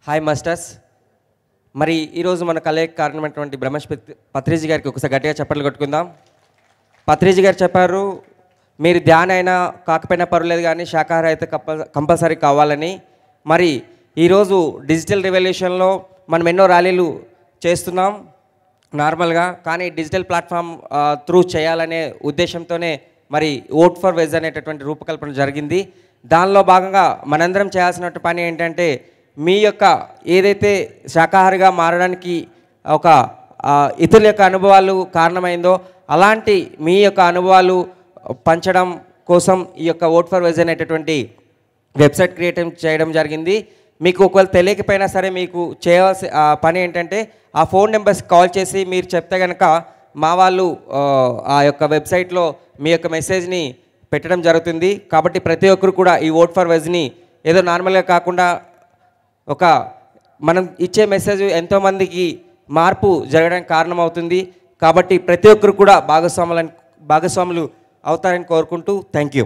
Hi masters. మరి ఈరోజు మన కలయిక కారణమైనటువంటి బ్రహ్మేష్ పత్రిజీ గారికి ఒకసారి గట్టిగా చప్పట్లు కొట్టుకుందాం. పత్రిజీ గారు చెప్పారు, మీరు ధ్యాన అయినా కాకపోయినా పర్వాలేదు కానీ శాకాహార అయితే కంపల్సరీ కావాలని. మరి ఈరోజు డిజిటల్ రెవల్యూషన్లో మనం ఎన్నో ర్యాలీలు చేస్తున్నాం నార్మల్గా, కానీ డిజిటల్ ప్లాట్ఫామ్ త్రూ చేయాలనే ఉద్దేశంతోనే మరి ఓట్ ఫర్ వెజ్ అనేటటువంటి రూపకల్పన జరిగింది. దానిలో భాగంగా మనందరం చేయాల్సిన పని ఏంటంటే, మీ యొక్క ఏదైతే శాకాహారిగా మారడానికి ఒక ఇతరుల యొక్క అనుభవాలు కారణమైందో అలాంటి మీ యొక్క అనుభవాలు పంచడం కోసం ఈ యొక్క ఓట్ ఫర్ వెజ్ అనేటటువంటి వెబ్సైట్ క్రియేట్ చేయడం జరిగింది. మీకు ఒకవేళ తెలియకపోయినా సరే మీకు చేయవలసిన పని ఏంటంటే, ఆ ఫోన్ నెంబర్స్ కాల్ చేసి మీరు చెప్తే కనుక మా వాళ్ళు ఆ యొక్క వెబ్సైట్లో మీ యొక్క మెసేజ్ని పెట్టడం జరుగుతుంది. కాబట్టి ప్రతి ఒక్కరు కూడా ఈ ఓట్ ఫర్ వెజ్ని ఏదో నార్మల్గా కాకుండా ఒక మనం ఇచ్చే మెసేజ్ ఎంతోమందికి మార్పు జరగడానికి కారణమవుతుంది. కాబట్టి ప్రతి ఒక్కరు కూడా భాగస్వాములు అవుతారని కోరుకుంటూ థ్యాంక్ యూ.